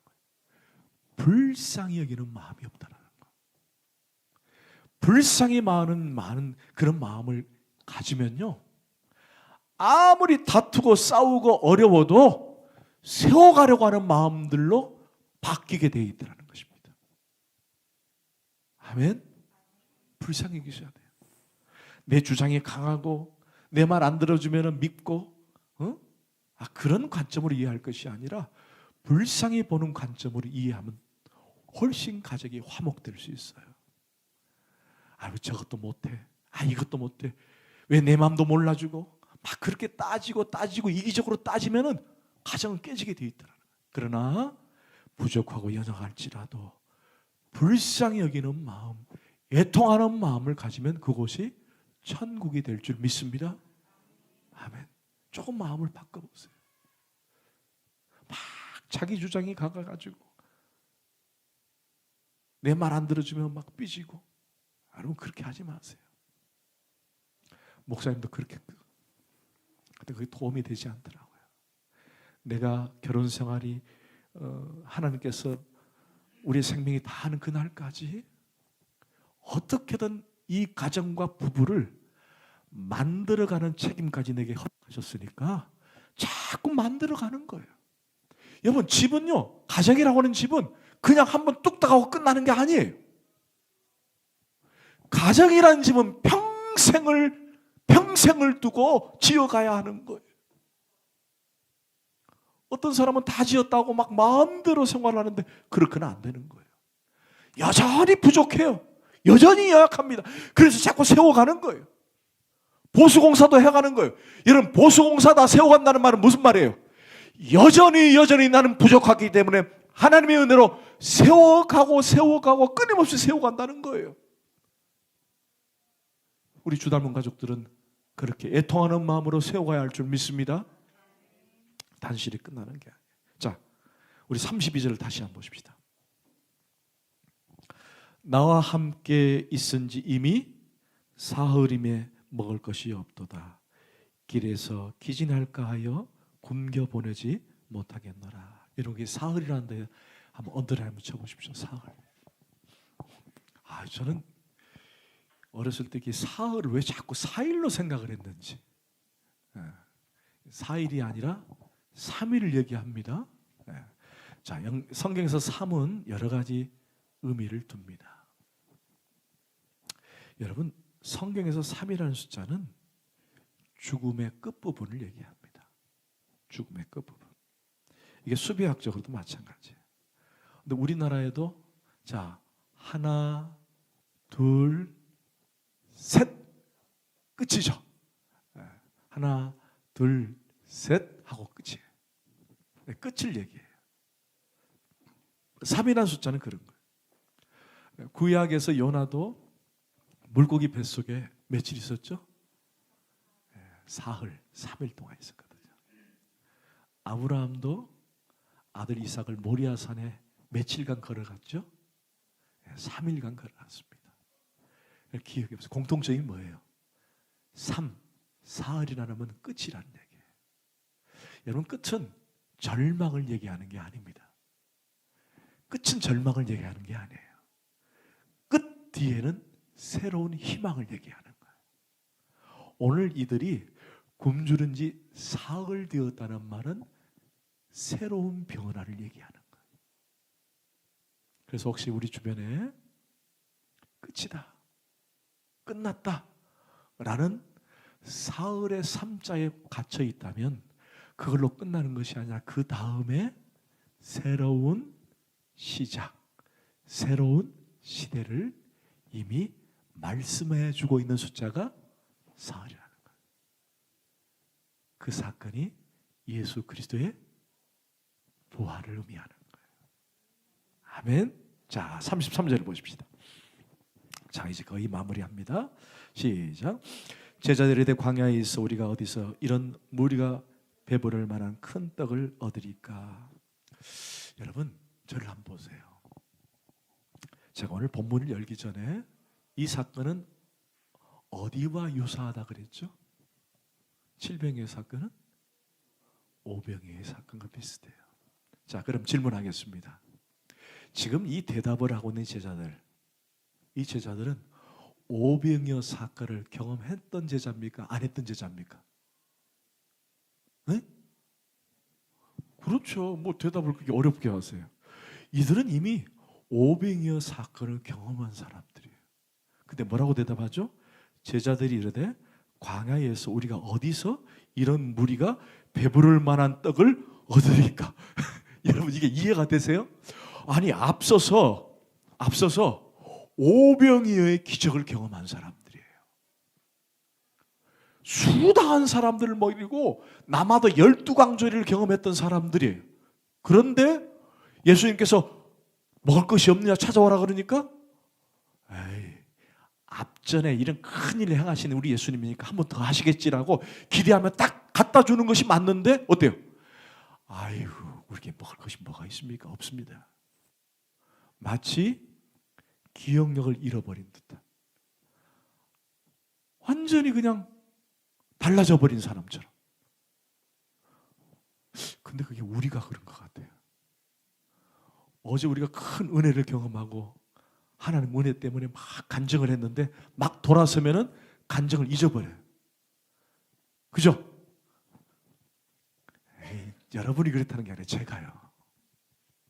S1: 불쌍히 여기는 마음이 없다는 거예요. 불쌍히 많은 그런 마음을 가지면요, 아무리 다투고 싸우고 어려워도 세워가려고 하는 마음들로 바뀌게 되어 있다는 것입니다. 아멘. 불쌍히 계셔야 돼요. 내 주장이 강하고 내 말 안 들어주면 믿고 그런 관점으로 이해할 것이 아니라 불쌍히 보는 관점으로 이해하면 훨씬 가족이 화목될 수 있어요. 저것도 못해, 이것도 못해, 왜 내 마음도 몰라주고 막 그렇게 따지고 이기적으로 따지면은 가정은 깨지게 돼 있더라고요. 그러나 부족하고 연약할지라도 불쌍히 여기는 마음, 애통하는 마음을 가지면 그곳이 천국이 될 줄 믿습니다. 아멘. 조금 마음을 바꿔보세요. 막 자기 주장이 강해가지고 내 말 안 들어주면 막 삐지고, 여러분 그렇게 하지 마세요. 목사님도 그렇게, 근데 그게 도움이 되지 않더라고요. 내가 결혼 생활이 하나님께서 우리의 생명이 다하는 그날까지 어떻게든 이 가정과 부부를 만들어가는 책임까지 내게 허락하셨으니까 자꾸 만들어가는 거예요. 여러분, 집은요, 가정이라고 하는 집은 그냥 한번 뚝딱 하고 끝나는 게 아니에요. 가정이라는 집은 평생을 두고 지어가야 하는 거예요. 어떤 사람은 다 지었다고 막 마음대로 생활하는데 그렇게는 안 되는 거예요. 여전히 부족해요. 여전히 연약합니다. 그래서 자꾸 세워가는 거예요. 보수공사도 해가는 거예요. 여러분, 보수공사 다 세워간다는 말은 무슨 말이에요? 여전히 나는 부족하기 때문에 하나님의 은혜로 세워가고 끊임없이 세워간다는 거예요. 우리 주닮은 가족들은 그렇게 애통하는 마음으로 세워가야 할 줄 믿습니다. 단실이 끝나는 게 아니에요. 자, 우리 32절을 다시 한번 보십시다. 나와 함께 있은지 이미 사흘임에 먹을 것이 없도다. 길에서 기진할까 하여 굶겨 보내지 못하겠노라. 여러분, 사흘이라는 데 한번 언더라인 쳐보십시오. 사흘. 저는 어렸을 때 사흘을 왜 자꾸 4일로 생각을 했는지. 4일이 아니라 3일을 얘기합니다. 자, 성경에서 3은 여러 가지 의미를 둡니다. 여러분, 성경에서 3이라는 숫자는 죽음의 끝부분을 얘기합니다. 죽음의 끝부분. 이게 수비학적으로도 마찬가지예요. 근데 우리나라에도 자, 하나, 둘, 셋 끝이죠. 하나, 둘, 셋 하고 끝이에요. 끝을 얘기해요. 3이라는 숫자는 그런 거예요. 구약에서 요나도 물고기 뱃속에 며칠 있었죠? 사흘, 3일 동안 있었거든요. 아브라함도 아들 이삭을 모리아산에 며칠간 걸어갔죠? 3일간 걸어갔습니다. 기억이 없어요. 공통점이 뭐예요? 3, 사흘이라는 건 끝이라는 얘기예요. 여러분, 끝은 절망을 얘기하는 게 아닙니다. 끝은 절망을 얘기하는 게 아니에요. 끝 뒤에는 새로운 희망을 얘기하는 거예요. 오늘 이들이 굶주린 지 사흘 되었다는 말은 새로운 변화를 얘기하는 거예요. 그래서 혹시 우리 주변에 끝이다, 끝났다 라는 사흘의 3자에 갇혀 있다면 그걸로 끝나는 것이 아니라 그 다음에 새로운 시작, 새로운 시대를 이미 말씀해 주고 있는 숫자가 사흘이라는 거예요. 그 사건이 예수 그리스도의 부활을 의미하는 거예요. 아멘. 자, 33절을 보십시다. 자, 이제 거의 마무리합니다. 시작. 제자들에 대해 광야에 있어 우리가 어디서 이런 무리가 배부를 만한 큰 떡을 얻으리까? 여러분, 저를 한번 보세요. 제가 오늘 본문을 열기 전에 이 사건은 어디와 유사하다 그랬죠? 칠병의 사건은 오병이의 사건과 비슷해요. 자, 그럼 질문하겠습니다. 지금 이 대답을 하고 있는 제자들, 이 제자들은 오병이어 사건을 경험했던 제자입니까? 안 했던 제자입니까? 네? 그렇죠. 뭐 대답을 그렇게 어렵게 하세요. 이들은 이미 오병이어 사건을 경험한 사람들이에요. 근데 뭐라고 대답하죠? 제자들이 이르되 광야에서 우리가 어디서 이런 무리가 배부를 만한 떡을 얻으리까? 여러분, 이게 이해가 되세요? 아니, 앞서서 오병이어의 기적을 경험한 사람들이에요. 수다한 사람들을 먹이고 남아도 12강조리를 경험했던 사람들이에요. 그런데 예수님께서 먹을 것이 없느냐 찾아오라 그러니까 앞전에 이런 큰 일을 행하시는 우리 예수님이니까 한 번 더 하시겠지라고 기대하면 딱 갖다 주는 것이 맞는데 어때요? 아이고, 우리에게 먹을 것이 뭐가 있습니까? 없습니다. 마치 기억력을 잃어버린 듯한, 완전히 그냥 달라져 버린 사람처럼. 근데 그게 우리가 그런 것 같아요. 어제 우리가 큰 은혜를 경험하고 하나님 은혜 때문에 막 간증을 했는데 막 돌아서면은 간증을 잊어버려요. 그죠? 에이, 여러분이 그렇다는 게 아니라 제가요.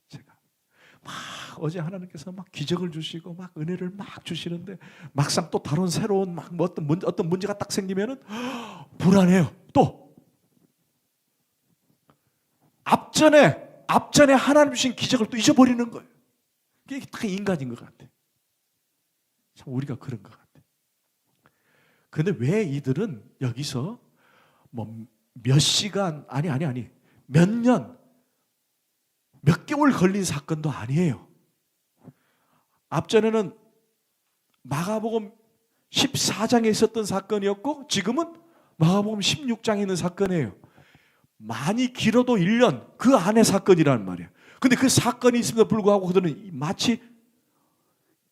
S1: 제가 막 어제 하나님께서 막 기적을 주시고 막 은혜를 막 주시는데 막상 또 다른 새로운 막 뭐 어떤 문제가 딱 생기면은 불안해요. 또 앞전에 하나님 주신 기적을 또 잊어버리는 거예요. 이게 다 인간인 것 같아. 참 우리가 그런 것 같아. 근데 왜 이들은 여기서 뭐 몇 시간 아니 몇 년, 몇 개월 걸린 사건도 아니에요. 앞전에는 마가복음 14장에 있었던 사건이었고 지금은 마가복음 16장에 있는 사건이에요. 많이 길어도 1년 그 안에 사건이란 말이에요. 근데 그 사건이 있음에도 불구하고 그들은 마치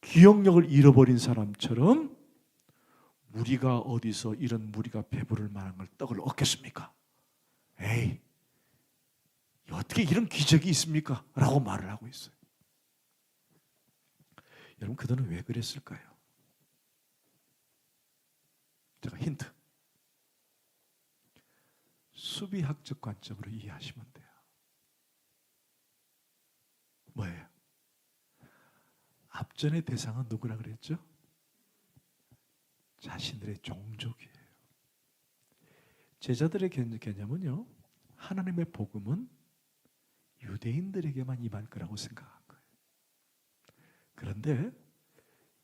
S1: 기억력을 잃어버린 사람처럼 우리가 어디서 이런 무리가 배부를 만한 걸 떡을 얻겠습니까? 에이, 어떻게 이런 기적이 있습니까? 라고 말을 하고 있어요. 여러분 그들은 왜 그랬을까요? 제가 힌트. 수비학적 관점으로 이해하시면 돼요. 뭐예요? 앞전의 대상은 누구라 그랬죠? 자신들의 종족이에요. 제자들의 개념은요, 하나님의 복음은 유대인들에게만 임할 거라고 생각한 거예요. 그런데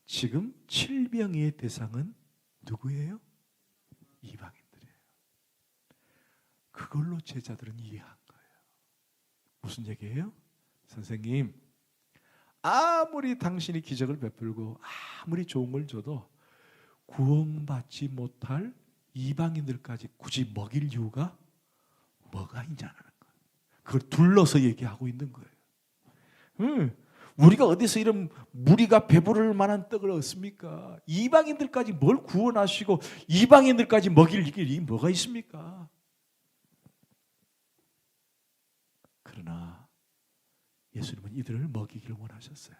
S1: 지금 칠병이의 대상은 누구예요? 이방인들이에요. 그걸로 제자들은 이해한 거예요. 무슨 얘기예요? 선생님, 아무리 당신이 기적을 베풀고 아무리 좋은 걸 줘도 구원받지 못할 이방인들까지 굳이 먹일 이유가 뭐가 있냐는 거예요. 그걸 둘러서 얘기하고 있는 거예요. 우리가 어디서 이런 무리가 배부를 만한 떡을 얻습니까? 이방인들까지 뭘 구원하시고 이방인들까지 먹일 일이 뭐가 있습니까? 그러나 예수님은 이들을 먹이기를 원하셨어요.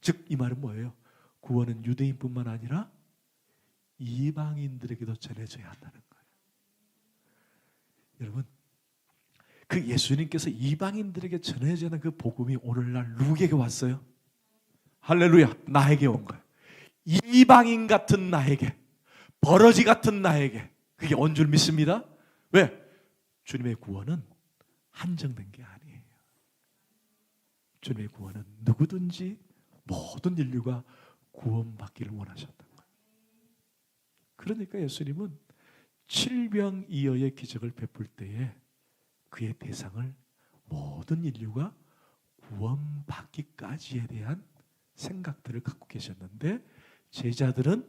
S1: 즉 이 말은 뭐예요? 구원은 유대인뿐만 아니라 이방인들에게도 전해져야 한다는 거예요. 여러분, 그 예수님께서 이방인들에게 전해져야 하는 그 복음이 오늘날 누구에게 왔어요? 할렐루야, 나에게 온 거예요. 이방인 같은 나에게, 버러지 같은 나에게 그게 온 줄 믿습니다. 왜? 주님의 구원은 한정된 게 아니에요. 주님의 구원은 누구든지 모든 인류가 구원받기를 원하셨던 거예요. 그러니까 예수님은 칠병이어의 기적을 베풀 때에 그의 대상을 모든 인류가 구원받기까지에 대한 생각들을 갖고 계셨는데 제자들은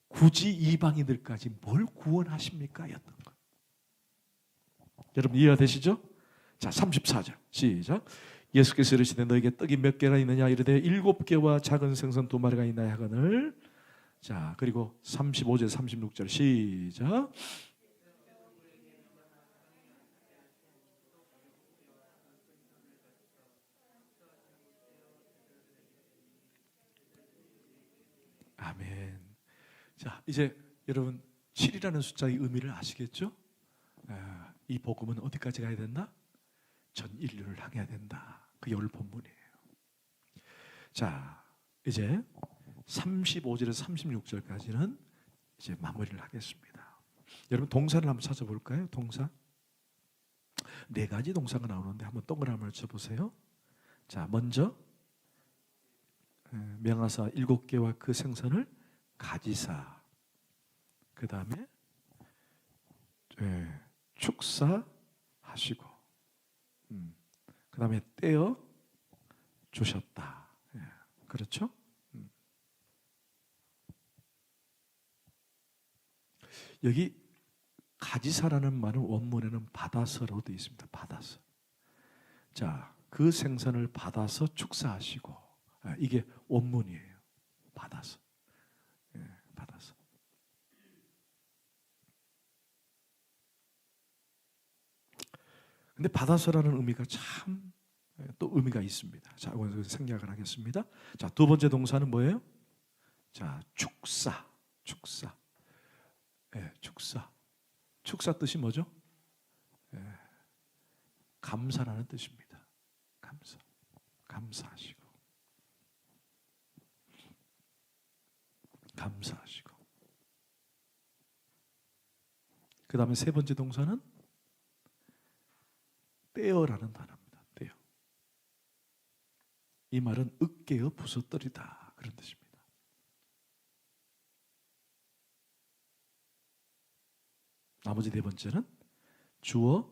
S1: 굳이 이방인들까지 뭘 구원하십니까? 였던 거예요. 여러분 이해가 되시죠? 자, 34절 시작. 예수께서 이르시되 너에게 떡이 몇 개나 있느냐 이르되 7개와 작은 생선 2마리가 있나요 하거늘. 자, 그리고 35절 36절 시작. 아멘. 자, 이제 여러분 7이라는 숫자의 의미를 아시겠죠? 이 복음은 어디까지 가야 된다? 전 인류를 향해야 된다. 그게 오늘 본문이에요. 자, 이제 35절에서 36절까지는 이제 마무리를 하겠습니다. 여러분 동사를 한번 찾아볼까요? 동사 4가지 동사가 나오는데 한번 동그라미를 쳐보세요. 자, 먼저 명하사 7개와 그 생선을 가지사, 그 다음에 축사하시고, 그 다음에 떼어 주셨다. 그렇죠? 여기 가지사라는 말은 원문에는 받아서라고 되어 있습니다. 받아서. 자, 그 생선을 받아서 축사하시고, 이게 원문이에요. 받아서. 받아서. 근데 받아서라는 의미가 참 또 의미가 있습니다. 자, 오늘 생략을 하겠습니다. 자, 두 번째 동사는 뭐예요? 자, 축사. 축사. 예, 축사. 축사 뜻이 뭐죠? 예, 감사라는 뜻입니다. 감사. 감사하시고. 감사하시고. 그 다음에 세 번째 동사는 떼어라는 단어입니다. 떼어. 이 말은 으깨어 부서뜨리다 그런 뜻입니다. 나머지 네 번째는 주어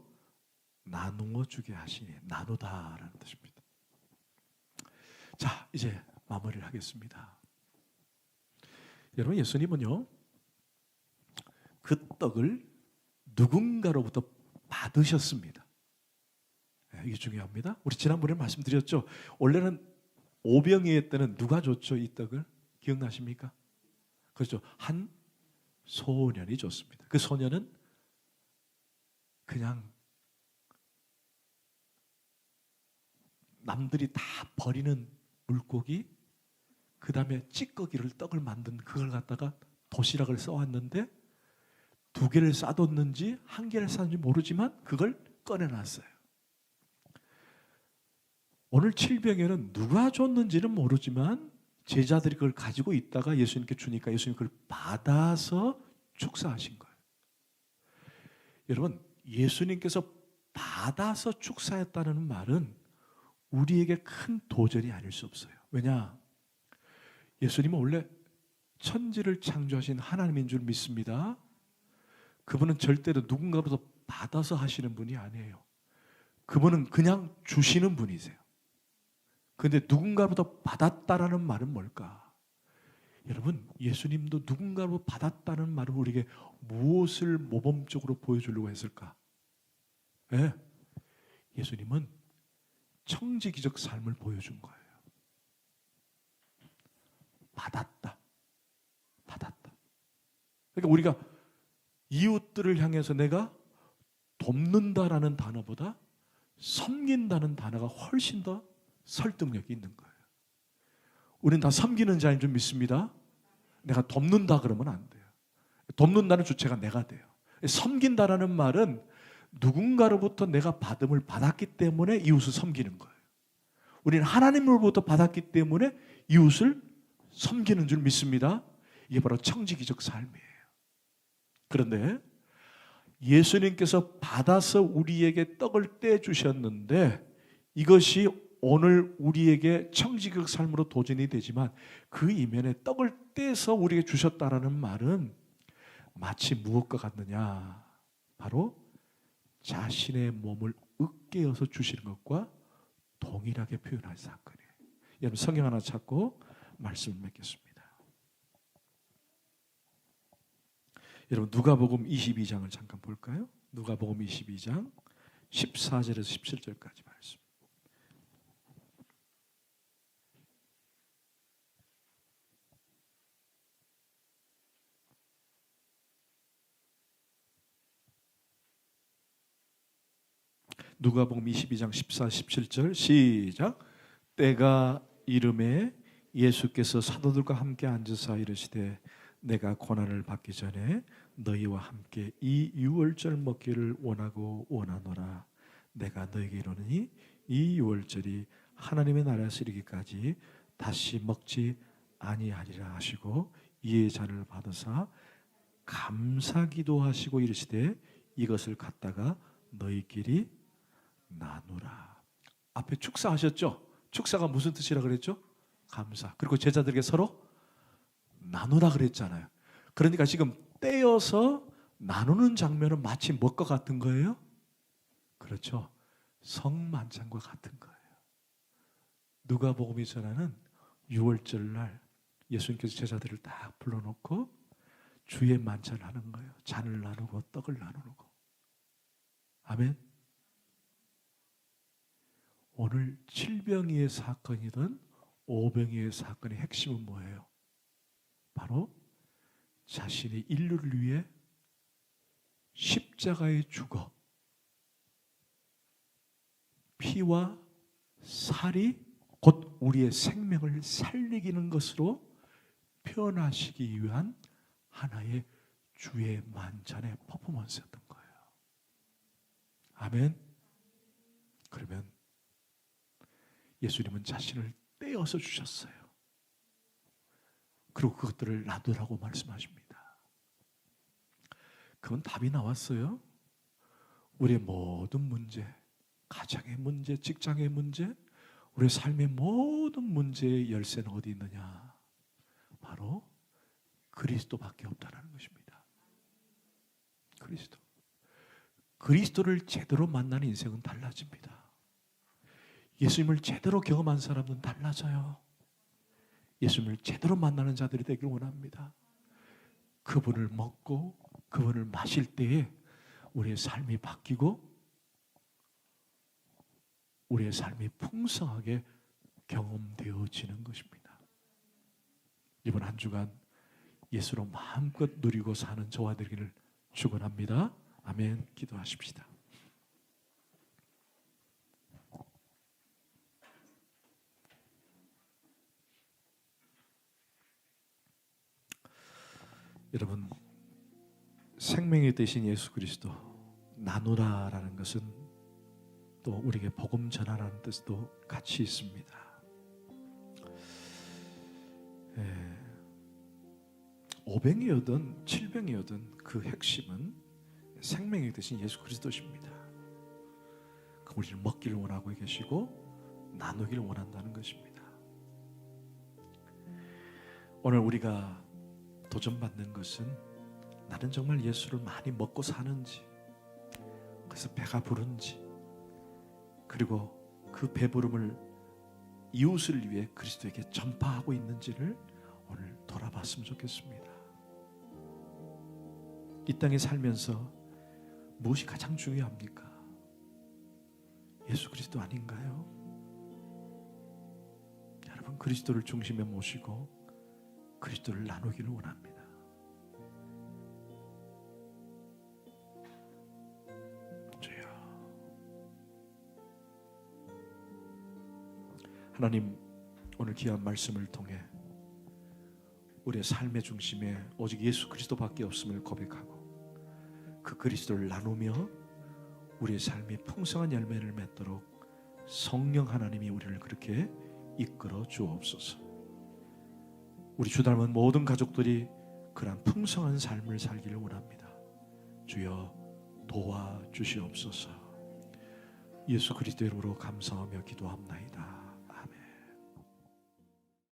S1: 나누어 주게 하시니 나누다라는 뜻입니다. 자, 이제 마무리를 하겠습니다. 여러분, 예수님은요 그 떡을 누군가로부터 받으셨습니다. 이게 중요합니다. 우리 지난번에 말씀드렸죠. 원래는 오병이어 때는 누가 줬죠? 이 떡을 기억나십니까? 그렇죠. 한 소년이 줬습니다. 그 소년은 그냥 남들이 다 버리는 물고기, 그 다음에 찌꺼기를 떡을 만든 그걸 갖다가 도시락을 써왔는데 2개를 싸뒀는지 1개를 싸뒀는지 모르지만 그걸 꺼내놨어요. 오늘 칠병에는 누가 줬는지는 모르지만 제자들이 그걸 가지고 있다가 예수님께 주니까 예수님이 그걸 받아서 축사하신 거예요. 여러분, 예수님께서 받아서 축사했다는 말은 우리에게 큰 도전이 아닐 수 없어요. 왜냐? 예수님은 원래 천지를 창조하신 하나님인 줄 믿습니다. 그분은 절대로 누군가로부터 받아서 하시는 분이 아니에요. 그분은 그냥 주시는 분이세요. 그런데 누군가로부터 받았다라는 말은 뭘까? 여러분, 예수님도 누군가로부터 받았다는 말은 우리에게 무엇을 모범적으로 보여주려고 했을까? 네, 예수님은 청지기적 삶을 보여준 거예요. 받았다. 받았다. 그러니까 우리가 이웃들을 향해서 내가 돕는다라는 단어보다 섬긴다는 단어가 훨씬 더 설득력이 있는 거예요. 우리는 다 섬기는 자인 줄 믿습니다. 내가 돕는다 그러면 안 돼요. 돕는다는 주체가 내가 돼요. 섬긴다라는 말은 누군가로부터 내가 받음을 받았기 때문에 이웃을 섬기는 거예요. 우리는 하나님으로부터 받았기 때문에 이웃을 섬기는 줄 믿습니다. 이게 바로 청지기적 삶이에요. 그런데 예수님께서 받아서 우리에게 떡을 떼주셨는데 이것이 오늘 우리에게 청지기적 삶으로 도전이 되지만 그 이면에 떡을 떼서 우리에게 주셨다라는 말은 마치 무엇과 같느냐? 바로 자신의 몸을 으깨어서 주시는 것과 동일하게 표현할 사건이에요. 여러분, 성경 하나 찾고 말씀을 맺겠습니다. 여러분, 누가복음 22장을 잠깐 볼까요? 누가복음 22장 14절에서 17절까지 말씀. 누가복음 22장 14, 17절 시작. 때가 이름에 예수께서 사도들과 함께 앉으사 이르시되 내가 고난을 받기 전에 너희와 함께 이 유월절 먹기를 원하고 원하노라. 내가 너희에게 이르노니 이 유월절이 하나님의 나라에서 이르기까지 다시 먹지 아니하리라 하시고 이의 잔을 받으사 감사기도 하시고 이르시되 이것을 갖다가 너희끼리 나누라. 앞에 축사하셨죠? 축사가 무슨 뜻이라 그랬죠? 감사. 그리고 제자들에게 서로 나누라 그랬잖아요. 그러니까 지금 떼어서 나누는 장면은 마치 무엇과 같은 거예요? 그렇죠. 성만찬과 같은 거예요. 누가복음이 전하는 6월절 날 예수님께서 제자들을 딱 불러놓고 주의 만찬을 하는 거예요. 잔을 나누고 떡을 나누고. 아멘. 오늘 칠병이의 사건이든 오병이의 사건의 핵심은 뭐예요? 바로 자신이 인류를 위해 십자가에 죽어 피와 살이 곧 우리의 생명을 살리기는 것으로 표현하시기 위한 하나의 주의 만찬의 퍼포먼스였던 거예요. 아멘. 그러면 예수님은 자신을 떼어서 주셨어요. 그리고 그것들을 놔두라고 말씀하십니다. 그건 답이 나왔어요. 우리의 모든 문제, 가정의 문제, 직장의 문제, 우리의 삶의 모든 문제의 열쇠는 어디 있느냐? 바로 그리스도밖에 없다는 것입니다. 그리스도. 그리스도를 제대로 만나는 인생은 달라집니다. 예수님을 제대로 경험한 사람은 달라져요. 예수님을 제대로 만나는 자들이 되길 원합니다. 그분을 먹고 그분을 마실 때에 우리의 삶이 바뀌고 우리의 삶이 풍성하게 경험되어지는 것입니다. 이번 한 주간 예수로 마음껏 누리고 사는 저와 되기를 축원합니다. 아멘. 기도하십시다. 여러분, 생명이 되신 예수 그리스도 나누라라는 것은 또 우리에게 복음 전하라는 뜻도 같이 있습니다. 500이든 700이든 그 핵심은 생명이 되신 예수 그리스도십니다. 우리를 먹기를 원하고 계시고 나누기를 원한다는 것입니다. 오늘 우리가 도전받는 것은 나는 정말 예수를 많이 먹고 사는지, 그래서 배가 부른지, 그리고 그 배부름을 이웃을 위해 그리스도에게 전파하고 있는지를 오늘 돌아봤으면 좋겠습니다. 이 땅에 살면서 무엇이 가장 중요합니까? 예수 그리스도 아닌가요? 여러분, 그리스도를 중심에 모시고 그리스도를 나누기를 원합니다. 주여, 하나님, 오늘 귀한 말씀을 통해 우리의 삶의 중심에 오직 예수 그리스도밖에 없음을 고백하고 그 그리스도를 나누며 우리의 삶이 풍성한 열매를 맺도록 성령 하나님이 우리를 그렇게 이끌어 주옵소서. 우리 주 닮은 모든 가족들이 그런 풍성한 삶을 살기를 원합니다. 주여 도와주시옵소서. 예수 그리스도 이름으로 감사하며 기도합나이다.